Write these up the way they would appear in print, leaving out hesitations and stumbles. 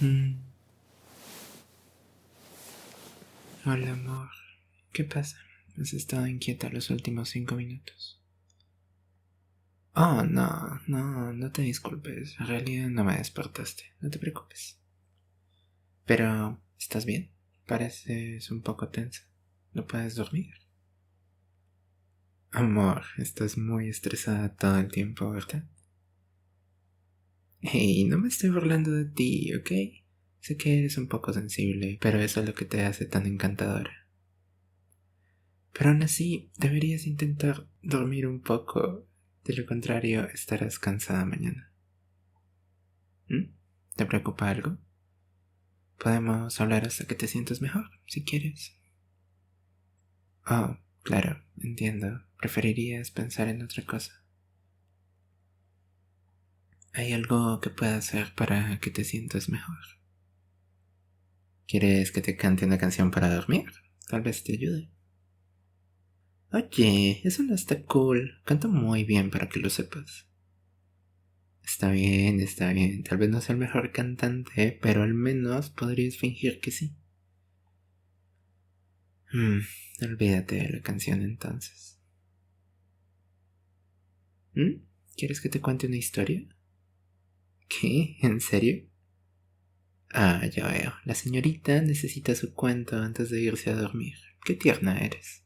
Mm. Hola, amor. ¿Qué pasa? ¿Has estado inquieta los últimos 5 minutos? Oh, no te disculpes. En realidad no me despertaste. No te preocupes. Pero, ¿estás bien? Pareces un poco tensa. ¿No puedes dormir? Amor, estás muy estresada todo el tiempo, ¿verdad? Hey, no me estoy burlando de ti, ¿ok? Sé que eres un poco sensible, pero eso es lo que te hace tan encantadora. Pero aún así, deberías intentar dormir un poco. De lo contrario, estarás cansada mañana. ¿Mm? ¿Te preocupa algo? Podemos hablar hasta que te sientas mejor, si quieres. Oh, claro, entiendo. Preferirías pensar en otra cosa. ¿Hay algo que pueda hacer para que te sientas mejor? ¿Quieres que te cante una canción para dormir? Tal vez te ayude. Oye, eso no está cool. Canto muy bien para que lo sepas. Está bien, está bien. Tal vez no sea el mejor cantante, pero al menos podrías fingir que sí. Olvídate de la canción entonces. ¿Quieres que te cuente una historia? ¿Qué? ¿En serio? Ah, ya veo. La señorita necesita su cuento antes de irse a dormir. Qué tierna eres.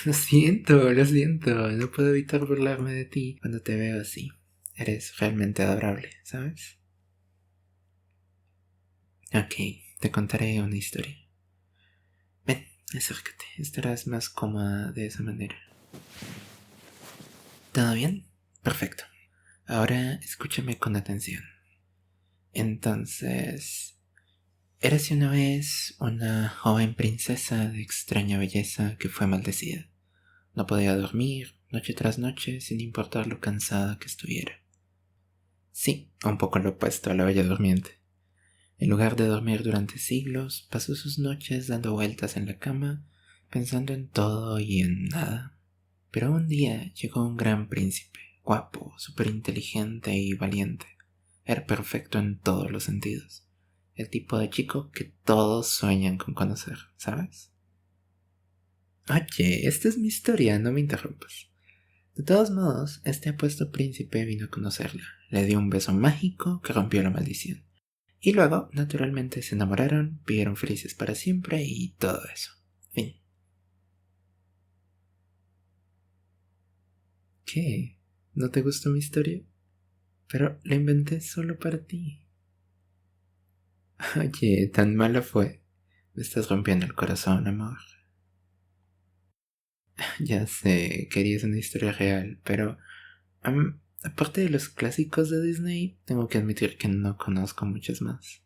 Lo siento, lo siento. No puedo evitar burlarme de ti cuando te veo así. Eres realmente adorable, ¿sabes? Ok, te contaré una historia. Ven, acércate. Estarás más cómoda de esa manera. ¿Todo bien? Perfecto. Ahora escúchame con atención. Entonces, érase una vez una joven princesa de extraña belleza que fue maldecida. No podía dormir noche tras noche sin importar lo cansada que estuviera. Sí, un poco lo opuesto a la Bella Durmiente. En lugar de dormir durante siglos, pasó sus noches dando vueltas en la cama, pensando en todo y en nada. Pero un día llegó un gran príncipe, guapo, súper inteligente y valiente. Era perfecto en todos los sentidos. El tipo de chico que todos sueñan con conocer, ¿sabes? Oye, esta es mi historia, no me interrumpas. De todos modos, este apuesto príncipe vino a conocerla. Le dio un beso mágico que rompió la maldición. Y luego, naturalmente, se enamoraron, vivieron felices para siempre y todo eso. Fin. ¿Qué? ¿No te gustó mi historia? Pero la inventé solo para ti. Oye, tan mala fue. Me estás rompiendo el corazón, amor. Ya sé, querías una historia real, pero aparte de los clásicos de Disney, tengo que admitir que no conozco muchas más.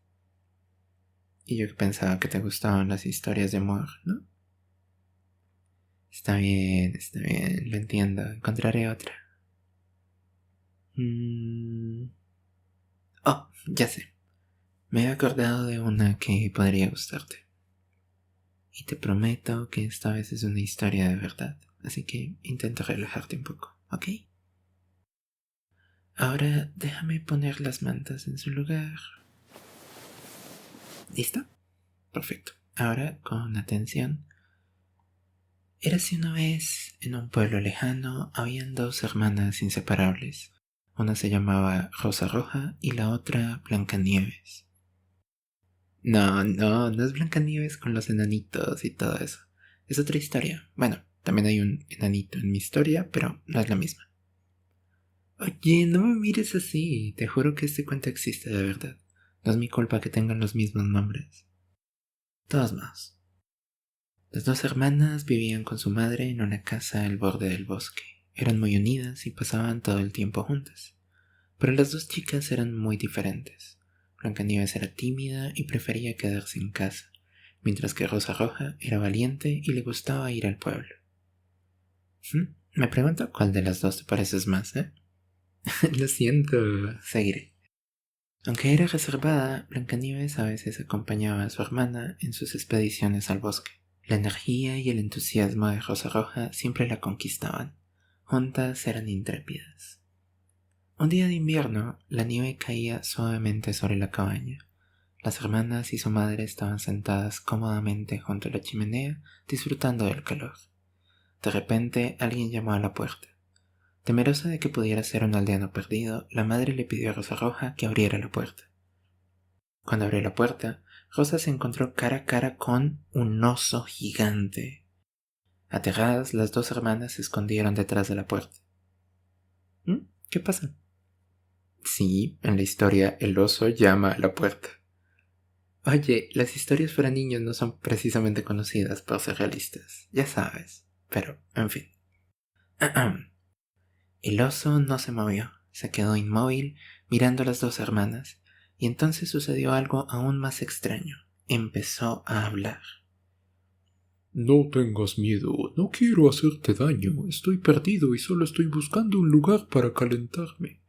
Y yo pensaba que te gustaban las historias de amor, ¿no? Está bien, lo entiendo. Encontraré otra. Oh, ya sé. Me he acordado de una que podría gustarte. Y te prometo que esta vez es una historia de verdad. Así que intenta relajarte un poco, ¿ok? Ahora déjame poner las mantas en su lugar. ¿Listo? Perfecto. Ahora, con atención. Érase una vez, en un pueblo lejano, habían dos hermanas inseparables. Una se llamaba Rosa Roja y la otra Blancanieves. No es Blancanieves con los enanitos y todo eso. Es otra historia. Bueno, también hay un enanito en mi historia, pero no es la misma. Oye, no me mires así. Te juro que este cuento existe de verdad. No es mi culpa que tengan los mismos nombres. Todos más. Las dos hermanas vivían con su madre en una casa al borde del bosque. Eran muy unidas y pasaban todo el tiempo juntas. Pero las dos chicas eran muy diferentes. Blancanieves era tímida y prefería quedarse en casa, mientras que Rosa Roja era valiente y le gustaba ir al pueblo. Me pregunto cuál de las dos te pareces más, ¿eh? Lo siento, seguiré. Aunque era reservada, Blancanieves a veces acompañaba a su hermana en sus expediciones al bosque. La energía y el entusiasmo de Rosa Roja siempre la conquistaban. Juntas eran intrépidas. Un día de invierno, la nieve caía suavemente sobre la cabaña. Las hermanas y su madre estaban sentadas cómodamente junto a la chimenea, disfrutando del calor. De repente, alguien llamó a la puerta. Temerosa de que pudiera ser un aldeano perdido, la madre le pidió a Rosa Roja que abriera la puerta. Cuando abrió la puerta, Rosa se encontró cara a cara con un oso gigante. Aterradas, las dos hermanas se escondieron detrás de la puerta. ¿Qué pasa? Sí, en la historia el oso llama a la puerta. Oye, las historias para niños no son precisamente conocidas por ser realistas, ya sabes. Pero, en fin. El oso no se movió, se quedó inmóvil mirando a las dos hermanas, y entonces sucedió algo aún más extraño. Empezó a hablar. No tengas miedo, no quiero hacerte daño, estoy perdido y solo estoy buscando un lugar para calentarme.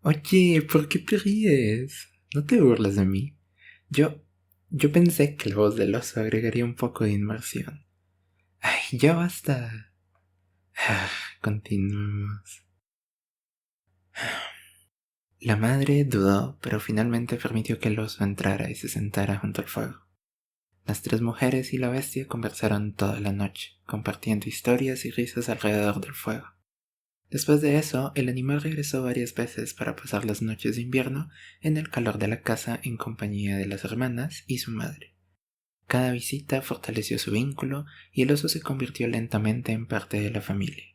Oye, ¿por qué te ríes? No te burles de mí. Yo pensé que la voz del oso agregaría un poco de inmersión. Ay, ya basta. Continuemos. La madre dudó, pero finalmente permitió que el oso entrara y se sentara junto al fuego. Las tres mujeres y la bestia conversaron toda la noche, compartiendo historias y risas alrededor del fuego. Después de eso, el animal regresó varias veces para pasar las noches de invierno en el calor de la casa en compañía de las hermanas y su madre. Cada visita fortaleció su vínculo y el oso se convirtió lentamente en parte de la familia.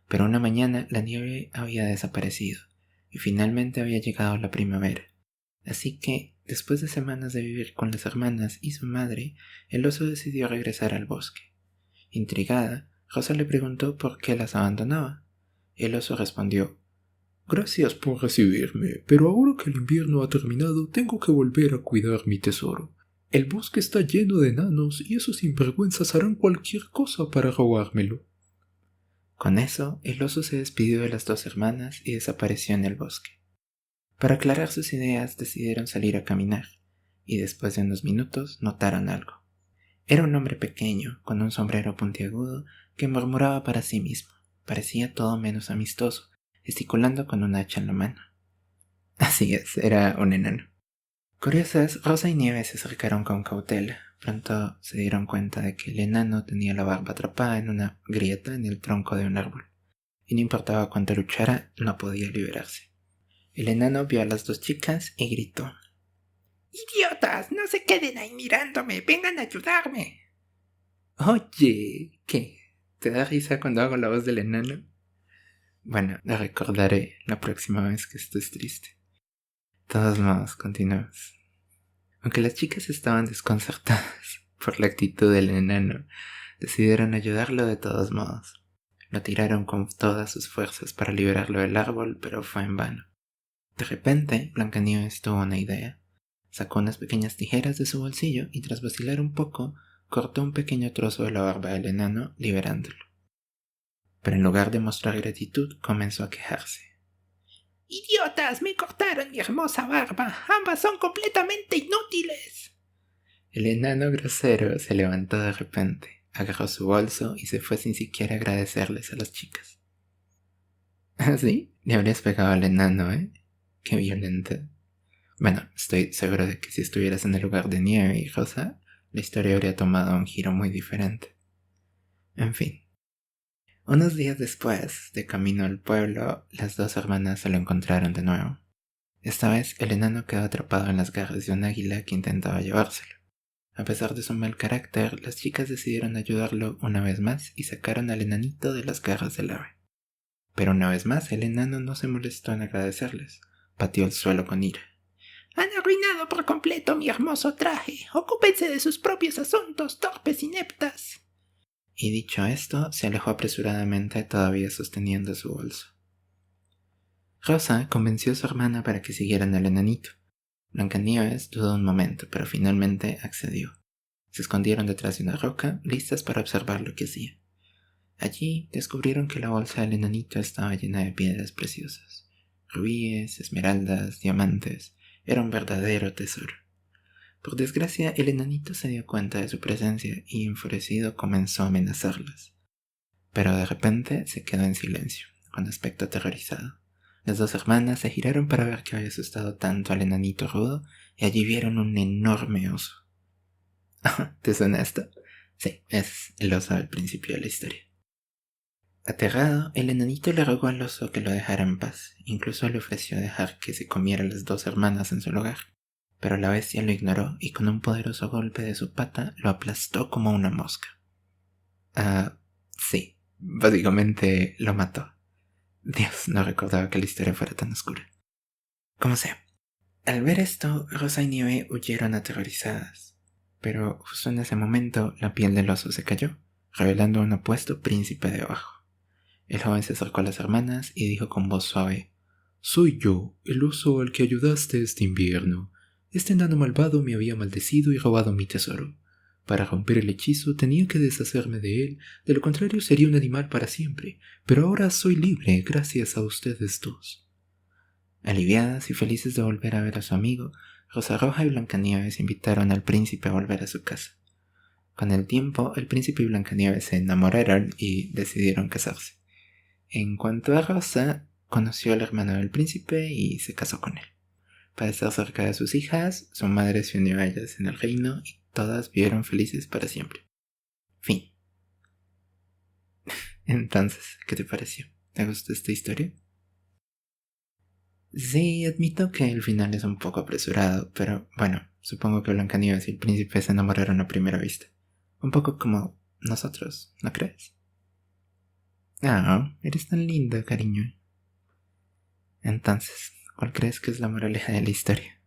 Pero una mañana la nieve había desaparecido y finalmente había llegado la primavera. Así que, después de semanas de vivir con las hermanas y su madre, el oso decidió regresar al bosque. Intrigada, Rosa le preguntó por qué las abandonaba. El oso respondió: Gracias por recibirme, pero ahora que el invierno ha terminado, tengo que volver a cuidar mi tesoro. El bosque está lleno de enanos y esos sinvergüenzas harán cualquier cosa para robármelo. Con eso, el oso se despidió de las dos hermanas y desapareció en el bosque. Para aclarar sus ideas, decidieron salir a caminar, y después de unos minutos notaron algo. Era un hombre pequeño, con un sombrero puntiagudo, que murmuraba para sí mismo. Parecía todo menos amistoso, gesticulando con un hacha en la mano. Así es, era un enano. Curiosas, Rosa y Nieve se acercaron con cautela. Pronto se dieron cuenta de que el enano tenía la barba atrapada en una grieta en el tronco de un árbol, y no importaba cuánto luchara, no podía liberarse. El enano vio a las dos chicas y gritó: ¡Idiotas! ¡No se queden ahí mirándome! ¡Vengan a ayudarme! Oye, ¿qué? ¿Te da risa cuando hago la voz del enano? Bueno, la recordaré la próxima vez que estés triste. De todos modos, continuamos. Aunque las chicas estaban desconcertadas por la actitud del enano, decidieron ayudarlo de todos modos. Lo tiraron con todas sus fuerzas para liberarlo del árbol, pero fue en vano. De repente, Blancanieves tuvo una idea. Sacó unas pequeñas tijeras de su bolsillo y tras vacilar un poco, cortó un pequeño trozo de la barba del enano, liberándolo. Pero en lugar de mostrar gratitud, comenzó a quejarse. ¡Idiotas! ¡Me cortaron mi hermosa barba! ¡Ambas son completamente inútiles! El enano grosero se levantó de repente, agarró su bolso y se fue sin siquiera agradecerles a las chicas. ¿Así? Le habrías pegado al enano, ¿eh? Qué violento. Bueno, estoy seguro de que si estuvieras en el lugar de Nieve y Rosa, la historia habría tomado un giro muy diferente. En fin. Unos días después, de camino al pueblo, las dos hermanas se lo encontraron de nuevo. Esta vez el enano quedó atrapado en las garras de un águila que intentaba llevárselo. A pesar de su mal carácter, las chicas decidieron ayudarlo una vez más y sacaron al enanito de las garras del ave. Pero una vez más el enano no se molestó en agradecerles. Pateó el suelo con ira. Han arruinado por completo mi hermoso traje. Ocúpense de sus propios asuntos, torpes ineptas. Y dicho esto, se alejó apresuradamente, todavía sosteniendo su bolso. Rosa convenció a su hermana para que siguieran al enanito. Blancanieves dudó un momento, pero finalmente accedió. Se escondieron detrás de una roca, listas para observar lo que hacía. Allí descubrieron que la bolsa del enanito estaba llena de piedras preciosas. Rubíes, esmeraldas, diamantes. Era un verdadero tesoro. Por desgracia, el enanito se dio cuenta de su presencia y, enfurecido, comenzó a amenazarlas. Pero de repente se quedó en silencio, con aspecto aterrorizado. Las dos hermanas se giraron para ver qué había asustado tanto al enanito rudo y allí vieron un enorme oso. ¿Te suena esto? Sí, es el oso al principio de la historia. Aterrado, el enanito le rogó al oso que lo dejara en paz, incluso le ofreció dejar que se comiera a las dos hermanas en su lugar. Pero la bestia lo ignoró y con un poderoso golpe de su pata lo aplastó como una mosca. Sí, básicamente lo mató. Dios, no recordaba que la historia fuera tan oscura. Como sea, al ver esto, Rosa y Nieve huyeron aterrorizadas. Pero justo en ese momento la piel del oso se cayó, revelando a un apuesto príncipe de abajo. El joven se acercó a las hermanas y dijo con voz suave: «Soy yo, el oso al que ayudaste este invierno. Este enano malvado me había maldecido y robado mi tesoro. Para romper el hechizo tenía que deshacerme de él, de lo contrario sería un animal para siempre, pero ahora soy libre gracias a ustedes dos». Aliviadas y felices de volver a ver a su amigo, Rosa Roja y Blancanieves invitaron al príncipe a volver a su casa. Con el tiempo, el príncipe y Blancanieves se enamoraron y decidieron casarse. En cuanto a Rosa, conoció al hermano del príncipe y se casó con él. Para estar cerca de sus hijas, su madre se unió a ellas en el reino y todas vivieron felices para siempre. Fin. Entonces, ¿qué te pareció? ¿Te gustó esta historia? Sí, admito que el final es un poco apresurado, pero bueno, supongo que Blancanieves y el príncipe se enamoraron a primera vista. Un poco como nosotros, ¿no crees? Eres tan linda, cariño. Entonces, ¿cuál crees que es la moraleja de la historia?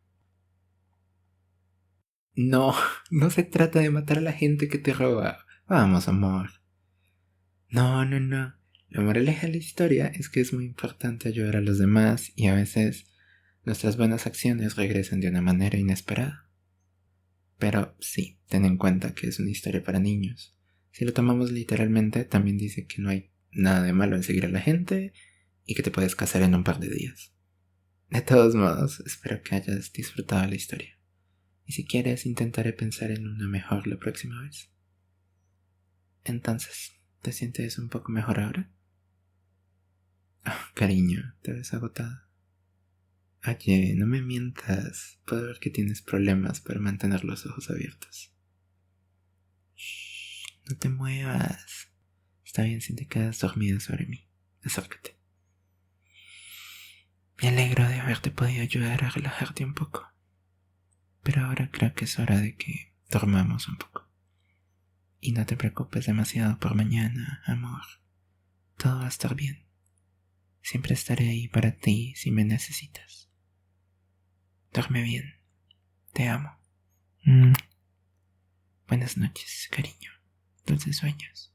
No, no se trata de matar a la gente que te roba. Vamos, amor. No. La moraleja de la historia es que es muy importante ayudar a los demás y a veces nuestras buenas acciones regresan de una manera inesperada. Pero sí, ten en cuenta que es una historia para niños. Si lo tomamos literalmente, también dice que no hay nada de malo en seguir a la gente y que te puedes casar en un par de días. De todos modos, espero que hayas disfrutado la historia. Y si quieres, intentaré pensar en una mejor la próxima vez. Entonces, ¿te sientes un poco mejor ahora? Cariño, te ves agotada. Oye, no me mientas. Puedo ver que tienes problemas para mantener los ojos abiertos. Shh, no te muevas. Está bien si te quedas dormida sobre mí. Acércate. Me alegro de haberte podido ayudar a relajarte un poco. Pero ahora creo que es hora de que dormamos un poco. Y no te preocupes demasiado por mañana, amor. Todo va a estar bien. Siempre estaré ahí para ti si me necesitas. Duerme bien. Te amo. Buenas noches, cariño. Dulces sueños.